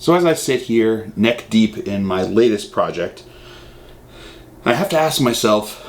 So as I sit here, neck deep in my latest project, I have to ask myself,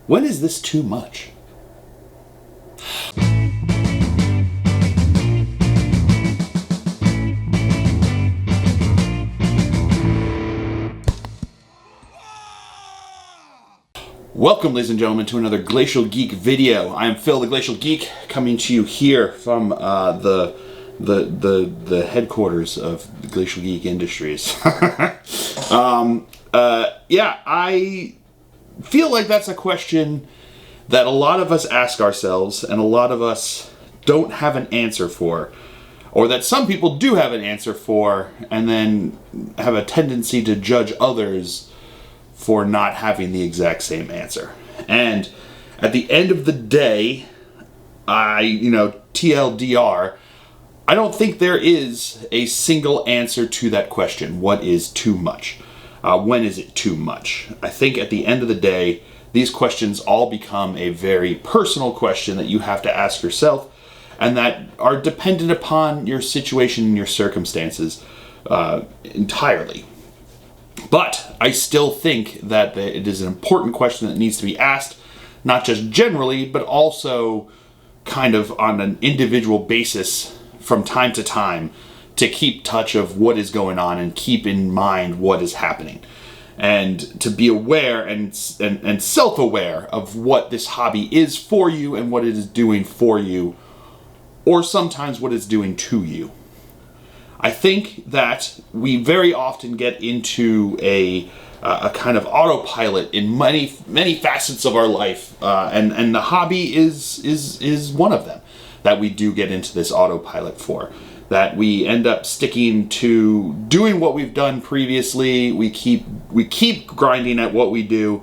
when is this too much? Welcome, ladies and gentlemen, to another Glacial Geek video. I am Phil, the Glacial Geek, coming to you here from the headquarters of the Glacial Geek Industries. Yeah, I feel like that's a question that a lot of us ask ourselves, and a lot of us don't have an answer for, or that some people do have an answer for, and then have a tendency to judge others for not having the exact same answer. And at the end of the day, TLDR, I don't think there is a single answer to that question. What is too much? When is it too much? I think at the end of the day, these questions all become a very personal question that you have to ask yourself, and that are dependent upon your situation and your circumstances entirely. But I still think that it is an important question that needs to be asked, not just generally, but also kind of on an individual basis from time to time, to keep touch of what is going on and keep in mind what is happening. And to be aware and self-aware of what this hobby is for you and what it is doing for you, or sometimes what it's doing to you. I think that we very often get into a kind of autopilot in many facets of our life, and the hobby is one of them that we do get into this autopilot for. That we end up sticking to doing what we've done previously. We keep grinding at what we do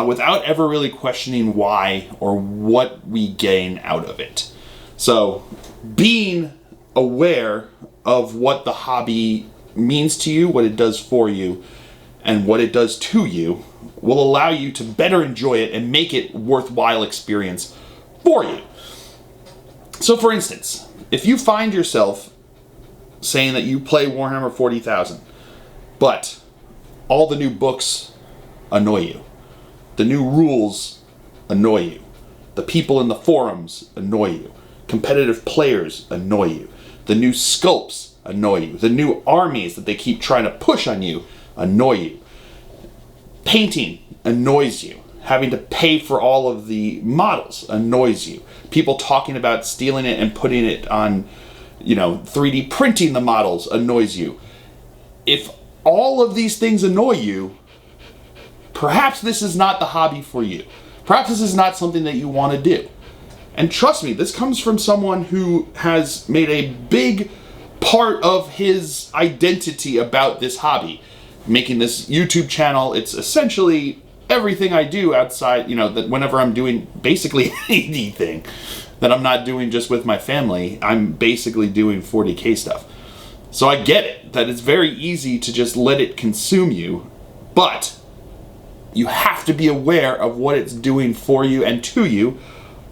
without ever really questioning why or what we gain out of it. So being aware of what the hobby means to you, what it does for you, and what it does to you will allow you to better enjoy it and make it a worthwhile experience for you. So for instance, if you find yourself saying that you play Warhammer 40,000, but all the new books annoy you, the new rules annoy you, the people in the forums annoy you, competitive players annoy you, the new sculpts annoy you, the new armies that they keep trying to push on you annoy you, painting annoys you, having to pay for all of the models annoys you, people talking about stealing it and putting it on 3D printing the models annoys you. If all of these things annoy you, perhaps this is not the hobby for you. Perhaps this is not something that you want to do. And trust me, this comes from someone who has made a big part of his identity about this hobby. Making this YouTube channel, it's essentially everything I do outside, that whenever I'm doing basically anything that I'm not doing just with my family, I'm basically doing 40K stuff. So I get it, that it's very easy to just let it consume you, but you have to be aware of what it's doing for you and to you.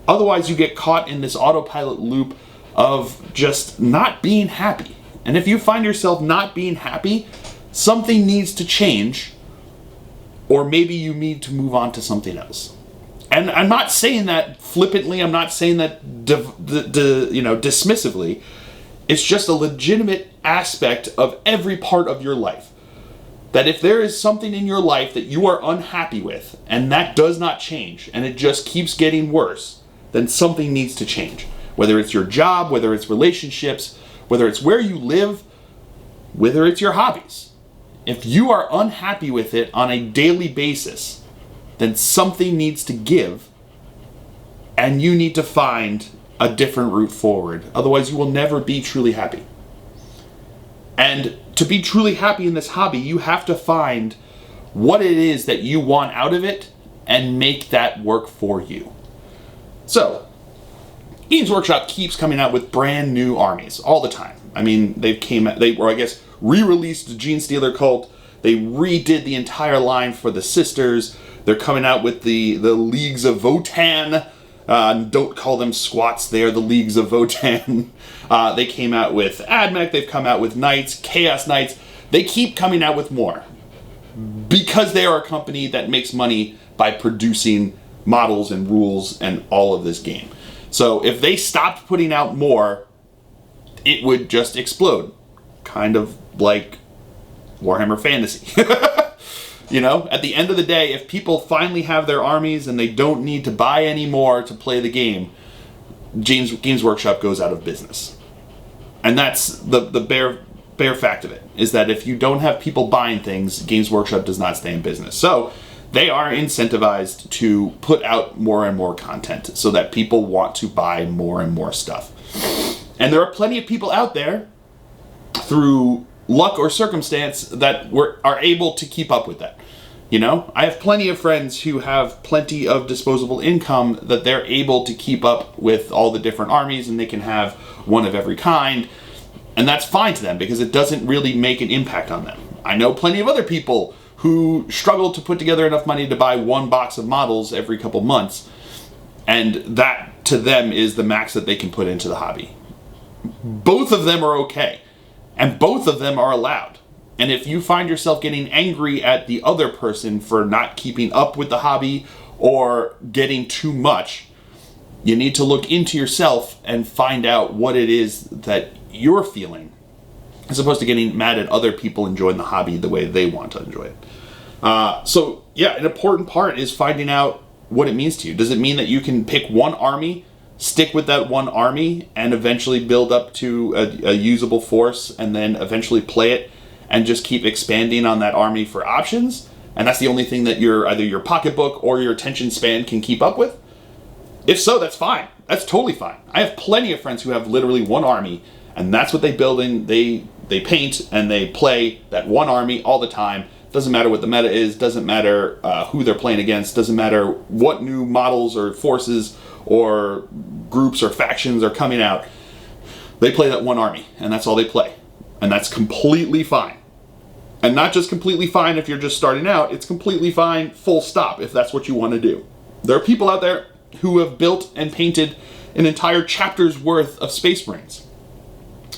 Otherwise, you get caught in this autopilot loop of just not being happy. And if you find yourself not being happy, something needs to change, or maybe you need to move on to something else. And I'm not saying that flippantly. I'm not saying that dismissively. It's just a legitimate aspect of every part of your life. That if there is something in your life that you are unhappy with, and that does not change, and it just keeps getting worse, then something needs to change. Whether it's your job, whether it's relationships, whether it's where you live, whether it's your hobbies. If you are unhappy with it on a daily basis, then something needs to give, and you need to find a different route forward. Otherwise, you will never be truly happy. And to be truly happy in this hobby, you have to find what it is that you want out of it and make that work for you. So, Games Workshop keeps coming out with brand new armies all the time. I mean, they re-released the Gene Stealer Cult. They redid the entire line for the Sisters. They're coming out with the Leagues of Votan Don't call them squats, they are the Leagues of Votann. They came out with AdMech, they've come out with Knights, Chaos Knights. They keep coming out with more because they are a company that makes money by producing models and rules and all of this game. So if they stopped putting out more, it would just explode. Kind of like Warhammer Fantasy. You know, at the end of the day, if people finally have their armies and they don't need to buy any more to play the game, Games Workshop goes out of business. And that's the bare fact of it, is that if you don't have people buying things, Games Workshop does not stay in business. So they are incentivized to put out more and more content so that people want to buy more and more stuff. And there are plenty of people out there, through luck or circumstance, that are able to keep up with that. You know, I have plenty of friends who have plenty of disposable income that they're able to keep up with all the different armies, and they can have one of every kind. And that's fine to them because it doesn't really make an impact on them. I know plenty of other people who struggle to put together enough money to buy one box of models every couple months, and that to them is the max that they can put into the hobby. Both of them are okay, and both of them are allowed. And if you find yourself getting angry at the other person for not keeping up with the hobby or getting too much, you need to look into yourself and find out what it is that you're feeling, as opposed to getting mad at other people enjoying the hobby the way they want to enjoy it. So yeah, an important part is finding out what it means to you. Does it mean that you can pick one army, stick with that one army, and eventually build up to a usable force, and then eventually play it and just keep expanding on that army for options? And that's the only thing that either your pocketbook or your attention span can keep up with? If so, that's fine. That's totally fine. I have plenty of friends who have literally one army, and that's what they build in. They paint and they play that one army all the time. Doesn't matter what the meta is, doesn't matter who they're playing against, doesn't matter what new models or forces or groups or factions are coming out. They play that one army, and that's all they play. And that's completely fine. And not just completely fine if you're just starting out, it's completely fine, full stop, if that's what you want to do. There are people out there who have built and painted an entire chapter's worth of Space Marines.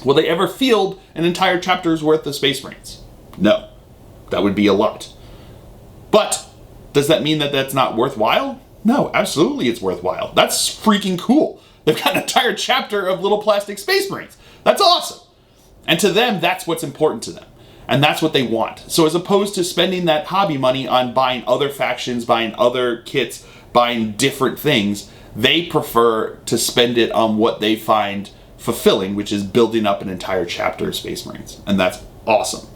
Will they ever field an entire chapter's worth of Space Marines? No. That would be a lot. But does that mean that that's not worthwhile? No, absolutely it's worthwhile. That's freaking cool. They've got an entire chapter of little plastic Space Marines. That's awesome. And to them, that's what's important to them. And that's what they want. So as opposed to spending that hobby money on buying other factions, buying other kits, buying different things, they prefer to spend it on what they find fulfilling, which is building up an entire chapter of Space Marines. And that's awesome.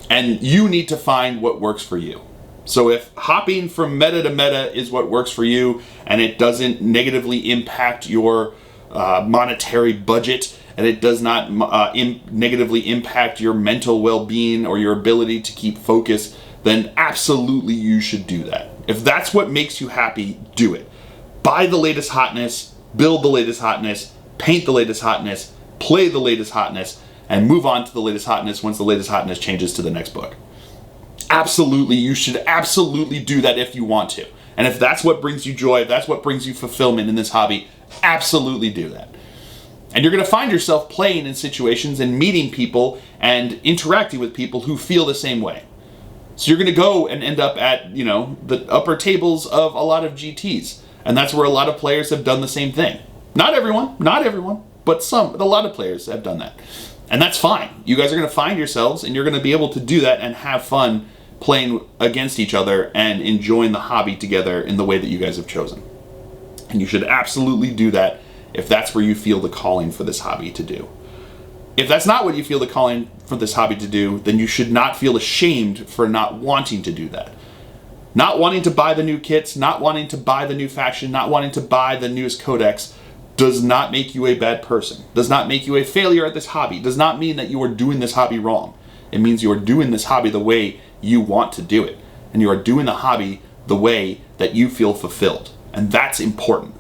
And you need to find what works for you. So if hopping from meta to meta is what works for you, and it doesn't negatively impact your monetary budget, and it does not negatively impact your mental well-being or your ability to keep focus, then absolutely you should do that. If that's what makes you happy, do it. Buy the latest hotness, build the latest hotness, paint the latest hotness, play the latest hotness, and move on to the latest hotness once the latest hotness changes to the next book. Absolutely, you should absolutely do that if you want to. And if that's what brings you joy, if that's what brings you fulfillment in this hobby, absolutely do that. And you're going to find yourself playing in situations and meeting people and interacting with people who feel the same way. So you're going to go and end up at, the upper tables of a lot of GTs. And that's where a lot of players have done the same thing. Not everyone, but a lot of players have done that. And that's fine. You guys are going to find yourselves, and you're going to be able to do that and have fun playing against each other and enjoying the hobby together in the way that you guys have chosen. And you should absolutely do that if that's where you feel the calling for this hobby to do. If that's not what you feel the calling for this hobby to do, then you should not feel ashamed for not wanting to do that. Not wanting to buy the new kits, not wanting to buy the new faction, not wanting to buy the newest codex does not make you a bad person, does not make you a failure at this hobby, does not mean that you are doing this hobby wrong. It means you are doing this hobby the way you want to do it. And you are doing the hobby the way that you feel fulfilled. And that's important.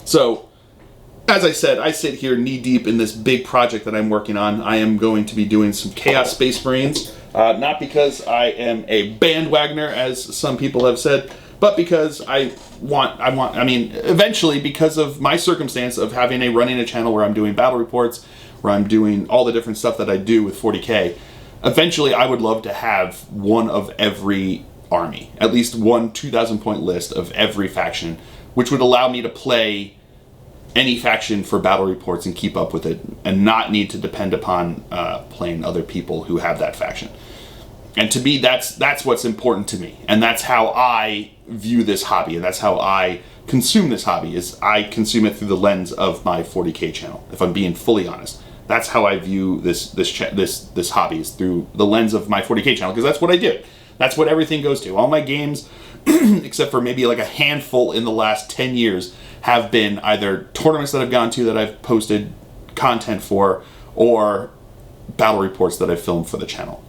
So, as I said, I sit here knee deep in this big project that I'm working on. I am going to be doing some Chaos Space Marines. Not because I am a bandwagoner, as some people have said, but because eventually, because of my circumstance of running a channel where I'm doing battle reports, where I'm doing all the different stuff that I do with 40K, eventually I would love to have one of every army, at least one 2,000 point list of every faction, which would allow me to play any faction for battle reports and keep up with it, and not need to depend upon playing other people who have that faction. And to me, that's what's important to me, and that's how I view this hobby, and that's how I consume this hobby. Is I consume it through the lens of my 40K channel. If I'm being fully honest, that's how I view this hobby, is through the lens of my 40K channel, because that's what I do. That's what everything goes to. All my games, except for maybe like a handful in the last 10 years, have been either tournaments that I've gone to that I've posted content for, or battle reports that I've filmed for the channel.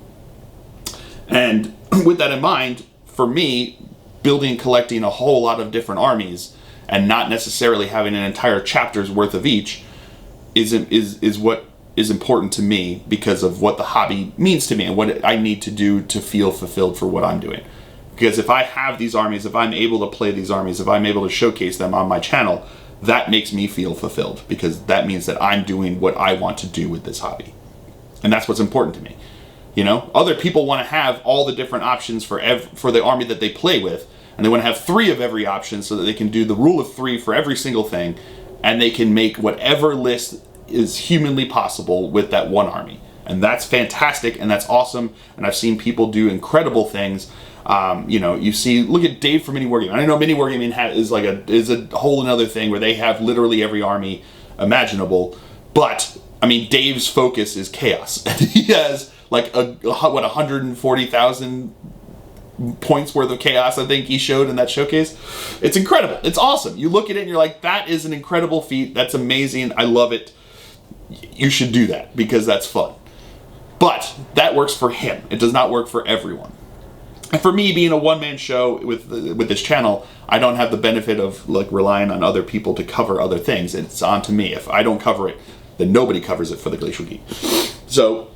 And with that in mind, for me, building and collecting a whole lot of different armies and not necessarily having an entire chapter's worth of each is what is important to me, because of what the hobby means to me and what I need to do to feel fulfilled for what I'm doing. Because if I have these armies, if I'm able to play these armies, if I'm able to showcase them on my channel, that makes me feel fulfilled, because that means that I'm doing what I want to do with this hobby. And that's what's important to me. You know, other people want to have all the different options for the army that they play with, and they want to have 3 of every option so that they can do the rule of 3 for every single thing, and they can make whatever list is humanly possible with that one army. And that's fantastic, and that's awesome, and I've seen people do incredible things. Look at Dave from Mini Wargaming. I know Mini Wargaming is a whole another thing where they have literally every army imaginable, but I mean, Dave's focus is chaos, and he has like 140,000 points worth of chaos, I think he showed in that showcase. It's incredible. It's awesome. You look at it and you're like, that is an incredible feat. That's amazing. I love it. You should do that, because that's fun. But that works for him. It does not work for everyone. And for me, being a one-man show with this channel, I don't have the benefit of like relying on other people to cover other things. It's on to me. If I don't cover it, then nobody covers it for the Glacial Geek. So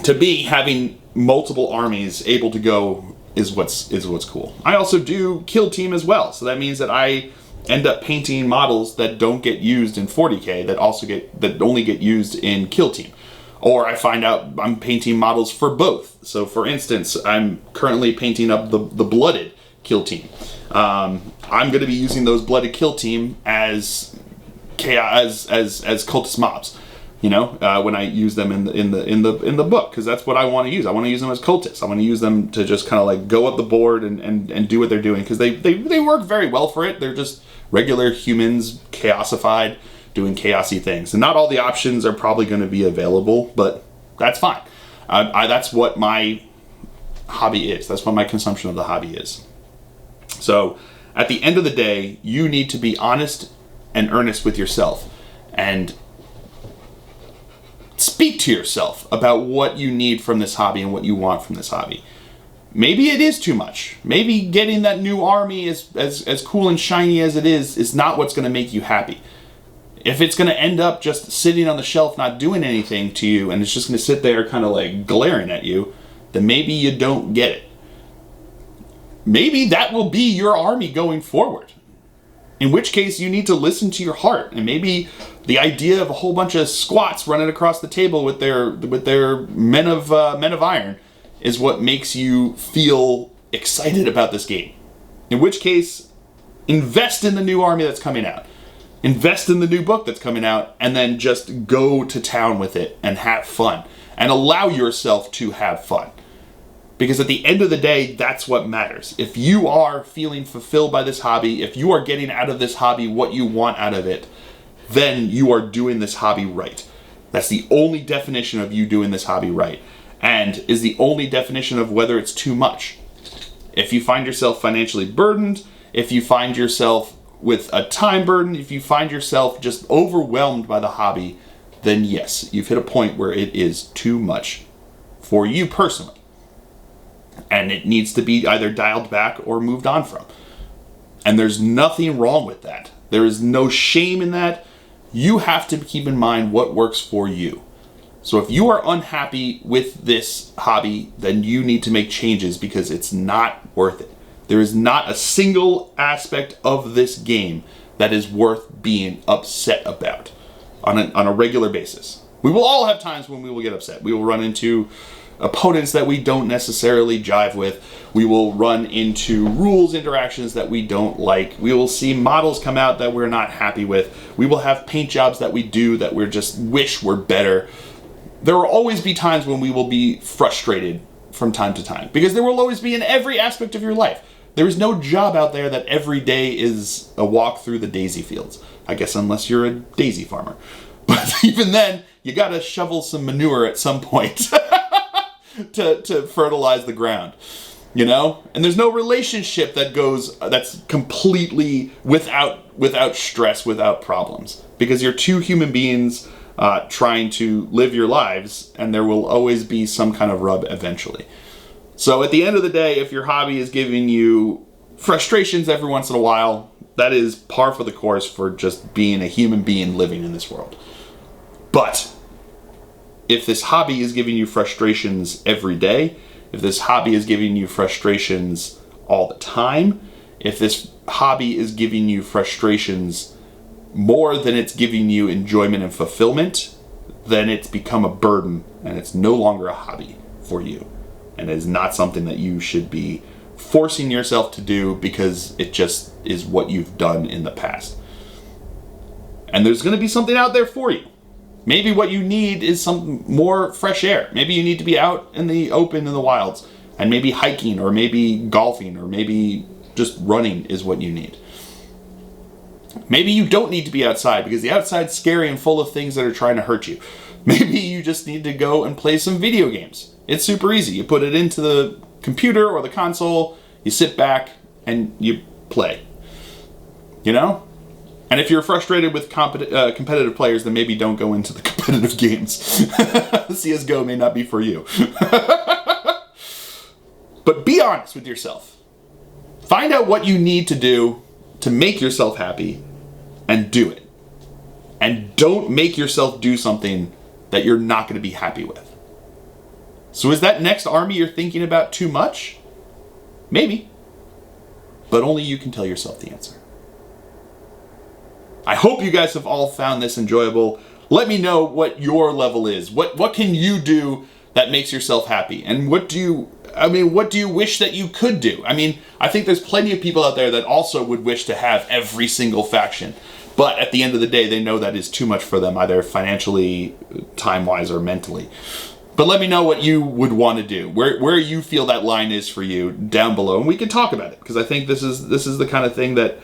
to me, having multiple armies able to go is what's cool. I also do kill team as well, so that means that I end up painting models that don't get used in 40K that only get used in kill team. Or I find out I'm painting models for both. So for instance, I'm currently painting up the blooded kill team. I'm going to be using those blooded kill team as cultist mobs. You know, when I use them in the book, because that's what I want to use. I want to use them as cultists. I want to use them to just kind of like go up the board and do what they're doing, because they work very well for it. They're just regular humans, chaosified, doing chaosy things. And not all the options are probably going to be available, but that's fine. That's what my hobby is. That's what my consumption of the hobby is. So at the end of the day, you need to be honest and earnest with yourself, and speak to yourself about what you need from this hobby and what you want from this hobby. Maybe it is too much. Maybe getting that new army, as cool and shiny as it is not what's going to make you happy. If it's going to end up just sitting on the shelf not doing anything to you, and it's just going to sit there kind of like glaring at you, then maybe you don't get it. Maybe that will be your army going forward. In which case you need to listen to your heart, and maybe the idea of a whole bunch of squats running across the table with their men of iron is what makes you feel excited about this game. In which case, invest in the new army that's coming out. Invest in the new book that's coming out, and then just go to town with it and have fun. And allow yourself to have fun. Because at the end of the day, that's what matters. If you are feeling fulfilled by this hobby, if you are getting out of this hobby what you want out of it, then you are doing this hobby right. That's the only definition of you doing this hobby right, and is the only definition of whether it's too much. If you find yourself financially burdened, if you find yourself with a time burden, if you find yourself just overwhelmed by the hobby, then yes, you've hit a point where it is too much for you personally. And it needs to be either dialed back or moved on from. And there's nothing wrong with that. There is no shame in that. You have to keep in mind what works for you. So if you are unhappy with this hobby, then you need to make changes, because it's not worth it. There is not a single aspect of this game that is worth being upset about on a regular basis. We will all have times when we will get upset. We will run into opponents that we don't necessarily jive with. We will run into rules interactions that we don't like. We will see models come out that we're not happy with. We will have paint jobs that we do that we just wish were better. There will always be times when we will be frustrated from time to time, because there will always be in every aspect of your life. There is no job out there that every day is a walk through the daisy fields. I guess unless you're a daisy farmer. But even then, you gotta shovel some manure at some point to fertilize the ground, you know? And there's no relationship that's completely without stress, without problems, because you're two human beings trying to live your lives, and there will always be some kind of rub eventually. So at the end of the day, if your hobby is giving you frustrations every once in a while, that is par for the course for just being a human being living in this world. But if this hobby is giving you frustrations every day, if this hobby is giving you frustrations all the time, if this hobby is giving you frustrations more than it's giving you enjoyment and fulfillment, then it's become a burden and it's no longer a hobby for you. And it is not something that you should be forcing yourself to do because it just is what you've done in the past. And there's going to be something out there for you. Maybe what you need is some more fresh air. Maybe you need to be out in the open in the wilds, and maybe hiking or maybe golfing or maybe just running is what you need. Maybe you don't need to be outside because the outside's scary and full of things that are trying to hurt you. Maybe you just need to go and play some video games. It's super easy. You put it into the computer or the console, you sit back and you play. You know? And if you're frustrated with competitive players, then maybe don't go into the competitive games. CSGO may not be for you. But be honest with yourself. Find out what you need to do to make yourself happy and do it. And don't make yourself do something that you're not going to be happy with. So is that next army you're thinking about too much? Maybe. But only you can tell yourself the answer. I hope you guys have all found this enjoyable. Let me know what your level is. What can you do that makes yourself happy? And what do you wish that you could do? I mean, I think there's plenty of people out there that also would wish to have every single faction. But at the end of the day, they know that is too much for them, either financially, time-wise, or mentally. But let me know what you would want to do, where you feel that line is for you down below, and we can talk about it, because I think this is the kind of thing that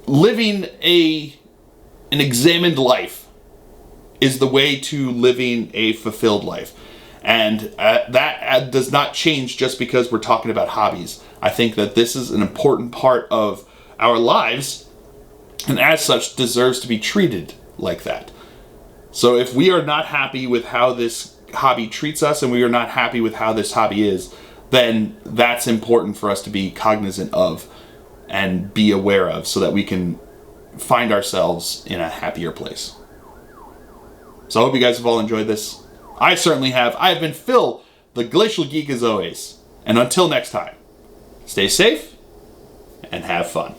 living an examined life is the way to living a fulfilled life. And that does not change just because we're talking about hobbies. I think that this is an important part of our lives, and as such deserves to be treated like that. So if we are not happy with how this hobby treats us, and we are not happy with how this hobby is, then that's important for us to be cognizant of and be aware of, so that we can find ourselves in a happier place. So I hope you guys have all enjoyed this. I certainly have. I have been Phil, the Glacial Geek as always. And until next time, stay safe and have fun.